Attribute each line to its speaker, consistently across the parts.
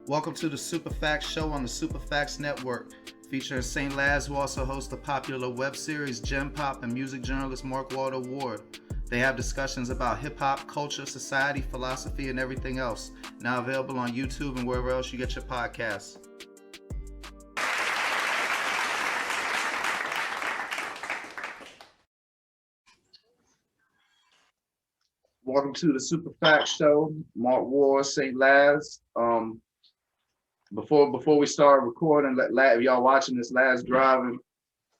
Speaker 1: Welcome to the Super Facts Show on the Super Facts Network, featuring St. Laz, who also hosts the popular web series Gem Pop and music journalist Mark Walter Ward. They have discussions about hip-hop, culture, society, philosophy, and everything else. Now available on YouTube and wherever else you get your podcasts. Welcome to the Super Facts Show. Mark Ward, St. Laz. Before we start recording, if y'all watching this, Laz driving.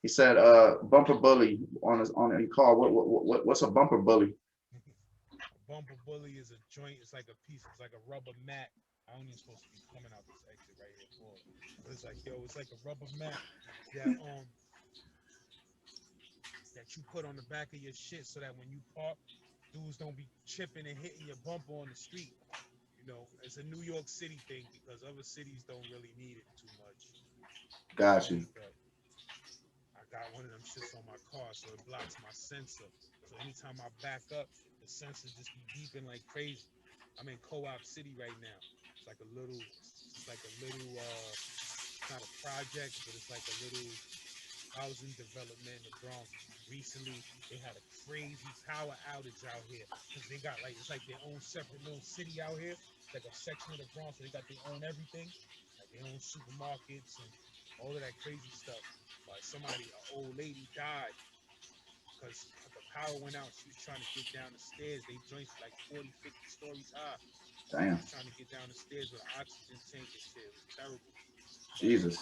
Speaker 1: He said, "Bumper bully" on his car. What's a bumper bully?
Speaker 2: A bumper bully is a joint. It's like a piece. It's like a rubber mat. I don't even supposed to be coming out this exit right here for it. But it's like, yo, it's like a rubber mat that you put on the back of your shit so that when you park, dudes don't be chipping and hitting your bumper on the street. You know, it's a New York City thing because other cities don't really need it too much.
Speaker 1: Got you.
Speaker 2: But I got one of them shits on my car, so it blocks my sensor. So anytime I back up, the sensor just be beeping like crazy. I'm in Co-op City right now. It's like a little, not a project, but it's like a little housing development in the Bronx. Recently, they had a crazy power outage out here because they got like, it's like their own separate little city out here. It's like a section of the Bronx, so they got their own everything, like their own supermarkets and all of that crazy stuff. But an old lady died because the power went out. She was trying to get down the stairs. They joints like 40, 50 stories high. She
Speaker 1: Damn.
Speaker 2: was trying to get down the stairs with an oxygen tank and shit. It was terrible. But
Speaker 1: Jesus.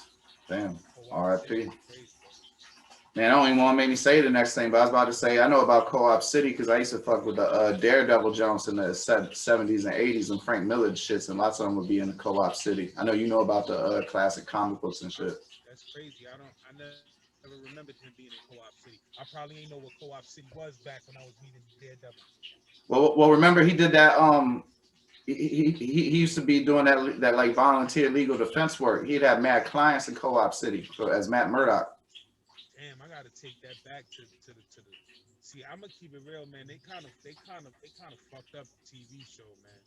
Speaker 1: Damn.
Speaker 2: Co-op City
Speaker 1: R.I.P.
Speaker 2: is crazy, bro.
Speaker 1: Man, I don't even want to make me say the next thing, but I was about to say I know about Co-op City because I used to fuck with the Daredevil Jones in the 70s and 80s and Frank Miller shits, and lots of them would be in the Co-op City. I know you know about the classic comic books and shit.
Speaker 2: That's crazy. I never remembered him being in Co-op City. I probably ain't know what Co-op City was back when I was reading Daredevil.
Speaker 1: Well, remember he did that. He used to be doing that like volunteer legal defense work. He'd have mad clients in Co-op City as Matt Murdock.
Speaker 2: Damn, I gotta take that back to the. See, I'm gonna keep it real, man. They kind of fucked up the TV show, man.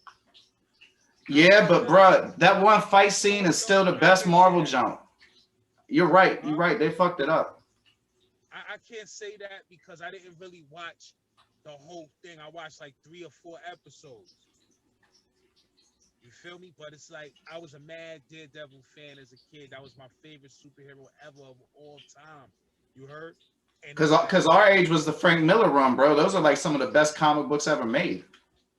Speaker 1: Yeah, but bruh, that one fight scene is still the
Speaker 2: I
Speaker 1: best
Speaker 2: can't say
Speaker 1: Marvel
Speaker 2: that.
Speaker 1: jump. You're right. You're
Speaker 2: Huh?
Speaker 1: right. They fucked it up.
Speaker 2: I can't say that because I didn't really watch the whole thing. I watched like 3 or 4 episodes. You feel me? But it's like I was a mad Daredevil fan as a kid. That was my favorite superhero ever of all time. You heard? And it's like,
Speaker 1: Cause our age was the Frank Miller run, bro. Those are like some of the best comic books ever made.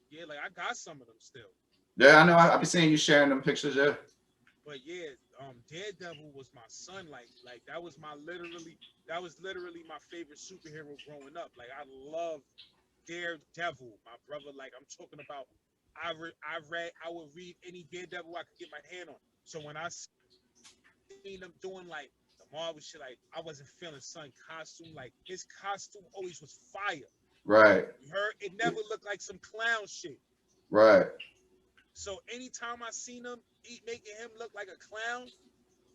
Speaker 2: yeah, like I got some of them still.
Speaker 1: Yeah, I know. I've been seeing you sharing them pictures. Yeah.
Speaker 2: But yeah, Daredevil was my son. Like that was literally my favorite superhero growing up. Like I loved Daredevil, my brother. Like I'm talking about, I would read any Daredevil I could get my hand on. So when I seen them doing like the Marvel shit, like I wasn't feeling son costume. Like his costume always was fire.
Speaker 1: Right.
Speaker 2: You heard? It never looked like some clown shit.
Speaker 1: Right.
Speaker 2: So anytime I seen him making him look like a clown,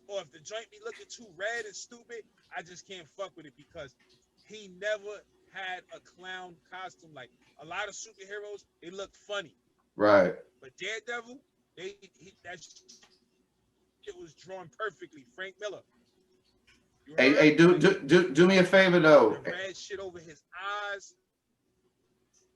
Speaker 2: or if the joint be looking too red and stupid, I just can't fuck with it because he never had a clown costume. Like a lot of superheroes, they look funny,
Speaker 1: Right.
Speaker 2: but Daredevil, that shit was drawn perfectly. Frank Miller, you heard?
Speaker 1: Hey, do
Speaker 2: Like
Speaker 1: do do do me a favor
Speaker 2: the
Speaker 1: though.
Speaker 2: red shit over his eyes.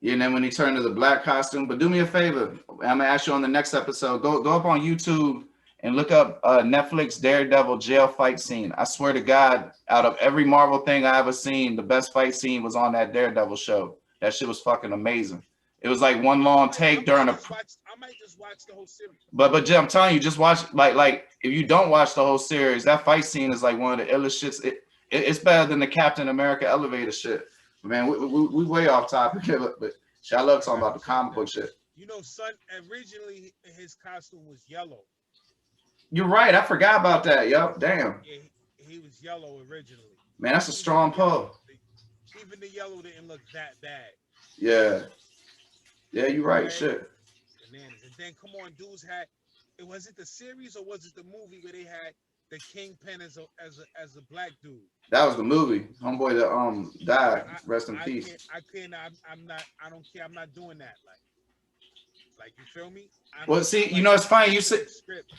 Speaker 1: Yeah, and then when he turned to the black costume, but do me a favor. I'm gonna ask you on the next episode. Go up on YouTube and look up Netflix Daredevil jail fight scene. I swear to God, out of every Marvel thing I ever seen, the best fight scene was on that Daredevil show. That shit was fucking amazing. It was like one long take during a.
Speaker 2: I might just watch the whole series.
Speaker 1: But Jim, I'm telling you, just watch like if you don't watch the whole series, that fight scene is like one of the illest shits. It's better than the Captain America elevator shit. Man, we way off topic here, but shit, I love
Speaker 2: I
Speaker 1: talking
Speaker 2: gotta
Speaker 1: about the
Speaker 2: check
Speaker 1: comic
Speaker 2: that.
Speaker 1: book shit.
Speaker 2: You know, son, originally his costume was yellow.
Speaker 1: You're right. I forgot about that. Yup. Damn.
Speaker 2: Yeah, he was yellow originally.
Speaker 1: Man, that's a
Speaker 2: Even the
Speaker 1: strong
Speaker 2: yellow,
Speaker 1: pull.
Speaker 2: even the yellow didn't look that bad.
Speaker 1: Yeah. Yeah, you're
Speaker 2: The
Speaker 1: right.
Speaker 2: red,
Speaker 1: Shit.
Speaker 2: bananas. And then come on, dudes had it was it the series or was it the movie where they had the Kingpin as a black dude?
Speaker 1: That was the movie. Homeboy that died. Rest in
Speaker 2: I
Speaker 1: peace.
Speaker 2: can't I can't I'm not I don't care. I'm not doing that. Like you feel me?
Speaker 1: Well,
Speaker 2: I
Speaker 1: see, you
Speaker 2: like
Speaker 1: know,
Speaker 2: to
Speaker 1: it's funny. You
Speaker 2: stick to
Speaker 1: said
Speaker 2: the script.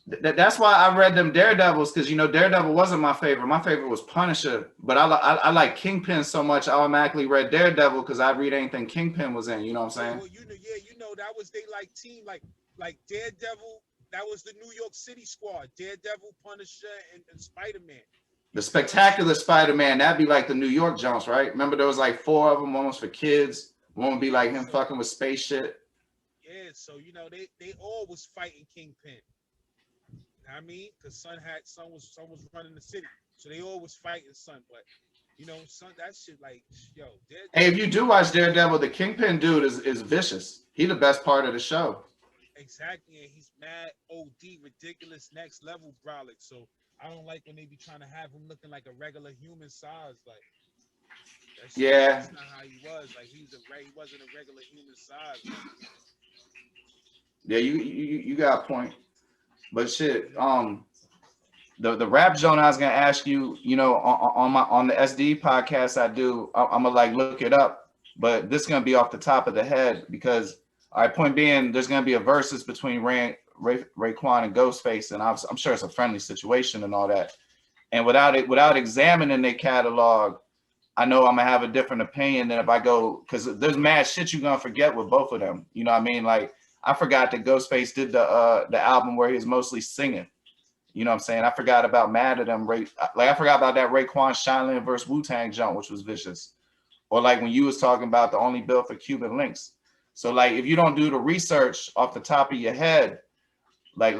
Speaker 1: That's why I read them Daredevils, because you know Daredevil wasn't my favorite. My favorite was Punisher, but I like Kingpin so much. I automatically read Daredevil because I read anything Kingpin was in. You know what I'm
Speaker 2: Yeah,
Speaker 1: saying?
Speaker 2: well, you know that was they like team like Daredevil. That was the New York City squad: Daredevil, Punisher, and Spider Man. You
Speaker 1: The
Speaker 2: feel what I'm saying?
Speaker 1: Spectacular Spider-Man, that'd be like the New York Jones, right? Remember there was like four of them. One was for kids. One would be
Speaker 2: Yeah,
Speaker 1: like him
Speaker 2: so
Speaker 1: fucking with space shit.
Speaker 2: yeah, so you know they all was fighting Kingpin. I mean, because Son was running the city, so they all was fighting Son. But you know, Son that shit like yo
Speaker 1: Hey, if
Speaker 2: Daredevil
Speaker 1: you do watch Daredevil, the Kingpin dude is vicious. He the best part of the show.
Speaker 2: exactly, and he's mad OD ridiculous next level brolic. So I don't like when they be trying to have him looking like a regular human size. Like
Speaker 1: Yeah,
Speaker 2: that's not how he was. Like he wasn't a regular human size. Like
Speaker 1: yeah, you got a point. But shit,
Speaker 2: you know,
Speaker 1: the rap zone I was gonna ask you, you know, on the SD podcast I do, I'm gonna like look it up, but this is gonna be off the top of the head because, all right, point being, there's gonna be a versus between Raekwon and Ghostface, and I'm sure it's a friendly situation and all that. And without examining their catalog, I know I'm gonna have a different opinion than if I go, because there's mad shit you're gonna forget with both of them. You know what I mean? Like I forgot that Ghostface did the album where he's mostly singing. You know what I'm saying? I forgot about Mad at them. Like I forgot about that Raekwon Shaolin versus Wu-Tang jump, which was vicious. Or like when you was talking about the only bill for Cuban links. So like if you don't do the research off the top of your head, what's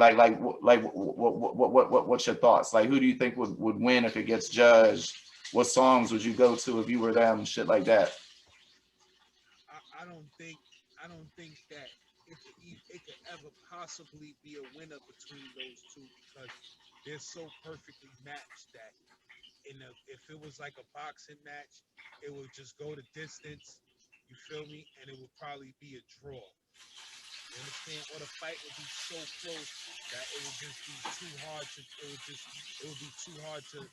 Speaker 1: your thoughts? Like who do you think would win if it gets judged? What songs would you go to if you were them? Shit like that.
Speaker 2: I don't think that it could ever possibly be a winner between those two because they're so perfectly matched that if it was like a boxing match, it would just go the distance. You feel me? And it would probably be a draw. You understand? Or the fight would be so close that it would just be too hard to. It would be too hard to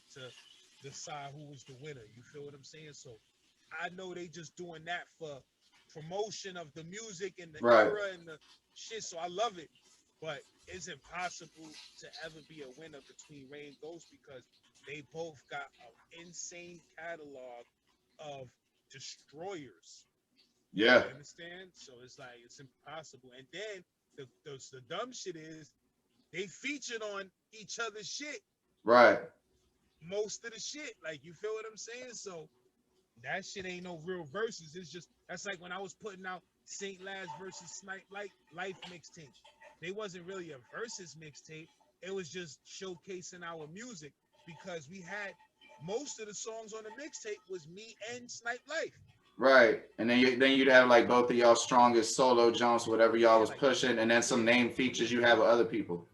Speaker 2: decide who was the winner. You feel what I'm saying? So I know they just doing that for promotion of the music and the
Speaker 1: Right.
Speaker 2: era and the shit. So I love it, but it's impossible to ever be a winner between Ray and Ghost because they both got an insane catalog of destroyers.
Speaker 1: Yeah.
Speaker 2: You understand? So it's like it's impossible. And then the dumb shit is they featured on each other's shit
Speaker 1: Right.
Speaker 2: most of the shit. Like you feel what I'm saying? So that shit ain't no real verses. It's just that's like when I was putting out Saint Laz versus Snipe like Life mixtape. They wasn't really a versus mixtape. It was just showcasing our music because we had most of the songs on the mixtape was me and Snipe Life.
Speaker 1: Right. And then you'd have like both of y'all strongest solo jumps, whatever y'all
Speaker 2: Yeah,
Speaker 1: was
Speaker 2: like
Speaker 1: pushing, and then some
Speaker 2: yeah,
Speaker 1: name features you have with other people.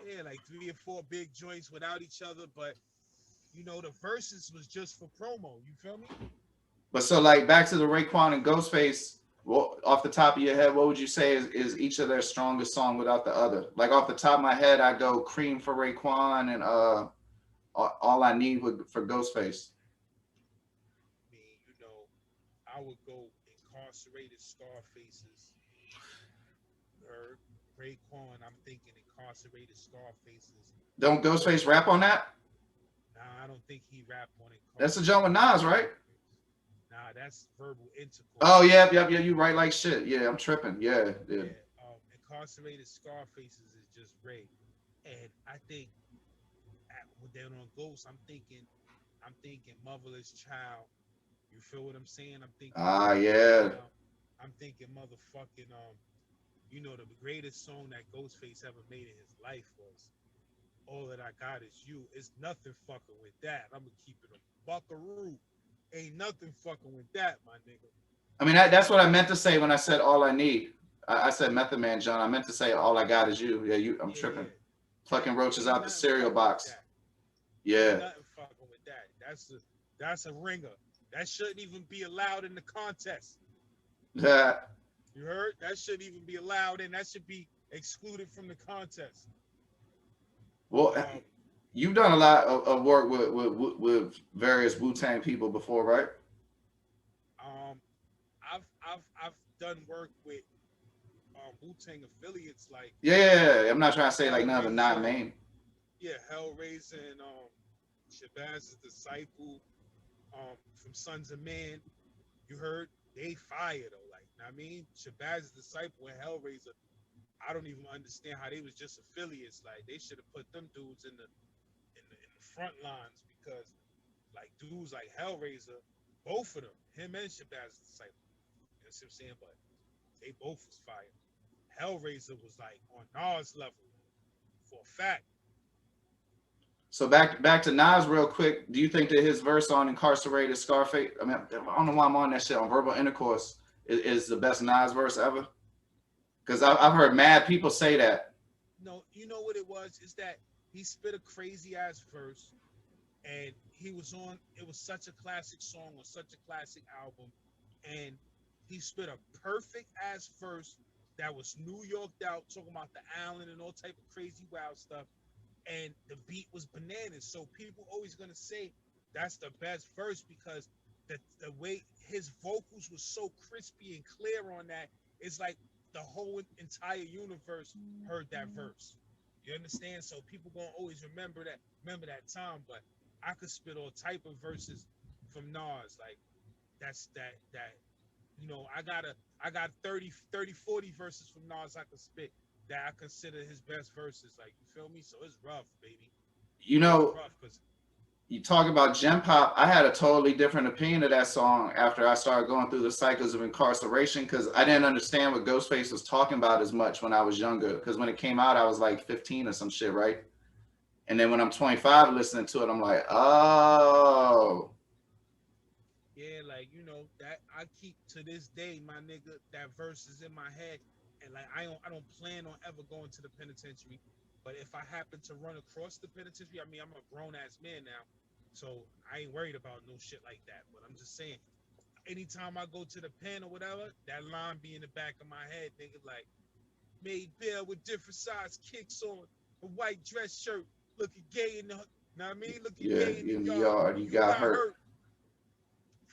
Speaker 2: yeah, like 3 or 4 big joints without each other. But you know, the verses was just for promo. You feel me?
Speaker 1: But so like back to the Raekwon and Ghostface, well, off the top of your head, what would you say is each of their strongest song without the other? Like off the top of my head, I go Cream for Raekwon and All I Need for Ghostface.
Speaker 2: I mean, you know, I would go incarcerated star faces. Or Raekwon, I'm thinking incarcerated star faces.
Speaker 1: Don't Ghostface
Speaker 2: Ghost.
Speaker 1: rap on that?
Speaker 2: Nah, I don't think he rap on
Speaker 1: That's the jump with
Speaker 2: incarcerated
Speaker 1: Nas,
Speaker 2: star
Speaker 1: right?
Speaker 2: faces. Nah, that's verbal
Speaker 1: Oh
Speaker 2: intercourse.
Speaker 1: yeah. You right like shit. Yeah, I'm tripping. Yeah.
Speaker 2: Yeah, incarcerated scar faces is just Ray. And I think then on Ghost, I'm thinking motherless child. You feel what I'm saying? I'm thinking
Speaker 1: Ah
Speaker 2: motherless
Speaker 1: yeah.
Speaker 2: child. I'm thinking motherfucking you know, the greatest song that Ghostface ever made in his life was All That I Got Is You. It's nothing fucking with that. I'm gonna keep it a buckaroo. Ain't nothing fucking with that, my nigga.
Speaker 1: I mean that's what I meant to say when I said All I Need. I said Method Man John. I meant to say All I Got Is You. Yeah, I'm
Speaker 2: Yeah,
Speaker 1: tripping.
Speaker 2: yeah. That
Speaker 1: Plucking roaches
Speaker 2: ain't
Speaker 1: out the
Speaker 2: nothing
Speaker 1: cereal
Speaker 2: fucking with
Speaker 1: box.
Speaker 2: that. Ain't
Speaker 1: Yeah.
Speaker 2: nothing fucking with that. That's a ringer. That shouldn't even be allowed in the contest.
Speaker 1: Yeah.
Speaker 2: You heard? That shouldn't even be allowed in. That should be excluded from the contest.
Speaker 1: Well,
Speaker 2: But
Speaker 1: you've done a lot of work with various Wu-Tang people before, right?
Speaker 2: um I've done work with Wu-Tang affiliates like
Speaker 1: Yeah, I'm not trying to say like none of the
Speaker 2: Hellraiser,
Speaker 1: non-main.
Speaker 2: yeah, Hellraiser and Shabazz' disciple from Sons of Man. You heard they fire though. Like I mean, Shabazz' disciple and Hellraiser. I don't even understand how they was just affiliates. Like they should have put them dudes in the front lines because like dudes like Hellraiser, both of them, him and Shabazz' disciple. You know what I'm saying? But they both was fire. Hellraiser was like on Nas level for a fact.
Speaker 1: So back to Nas real quick. Do you think that his verse on Incarcerated Scarface? I mean, I don't know why I'm on that shit on Verbal Intercourse is the best Nas verse ever. Because I've heard mad people say that.
Speaker 2: No, you know what it was? Is that he spit a crazy ass verse and he was on, it was such a classic song or such a classic album, and he spit a perfect ass verse that was New Yorked out, talking about the island and all type of crazy wild stuff, and the beat was bananas. So people always gonna say that's the best verse because the way his vocals was so crispy and clear on that, it's like the whole entire universe heard that verse. You understand? So people gonna always remember that time. But I could spit all type of verses from Nas. Like that's that I got 40 verses from Nas I could spit that I consider his best verses. Like you feel me? So it's rough, baby.
Speaker 1: You
Speaker 2: It's
Speaker 1: know,
Speaker 2: rough because
Speaker 1: you talk about Gen Pop. I had a totally different opinion of that song after I started going through the cycles of incarceration because I didn't understand what Ghostface was talking about as much when I was younger. Because when it came out, I was like 15 or some shit, right? And then when I'm 25 listening to it, I'm like, oh.
Speaker 2: yeah, like that I keep to this day, my nigga. That verse is in my head, and like I don't plan on ever going to the penitentiary. But if I happen to run across the penitentiary, I mean I'm a grown ass man now, so I ain't worried about no shit like that. But I'm just saying, anytime I go to the pen or whatever, that line be in the back of my head, nigga. Like made bail with different size kicks on, a white dress shirt, looking gay in the, know what I mean, looking
Speaker 1: Yeah,
Speaker 2: gay in
Speaker 1: you
Speaker 2: the
Speaker 1: in the
Speaker 2: yard.
Speaker 1: yard, you
Speaker 2: You
Speaker 1: got
Speaker 2: got
Speaker 1: hurt.
Speaker 2: hurt.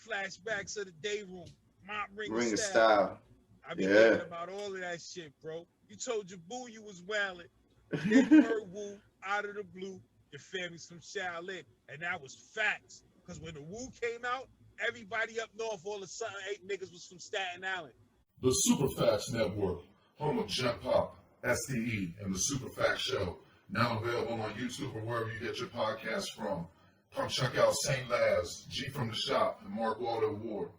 Speaker 2: Flashbacks of the day room, mop ring of
Speaker 1: Ring of
Speaker 2: style.
Speaker 1: style.
Speaker 2: I be
Speaker 1: Yeah.
Speaker 2: thinking about all of that shit, bro. You told your boo you was wildin'. Then you heard Wu out of the blue. Your family's from Shaolin, and that was facts. Cause when the Wu came out, everybody up north all of a sudden 8 niggas was from Staten Island.
Speaker 3: The Superfacts Network, home of Gen Pop, SDE, and the Superfacts Show, now available on YouTube or wherever you get your podcasts from. Come check out St. Laz, G from the Shop, and Mark Waldo Ward.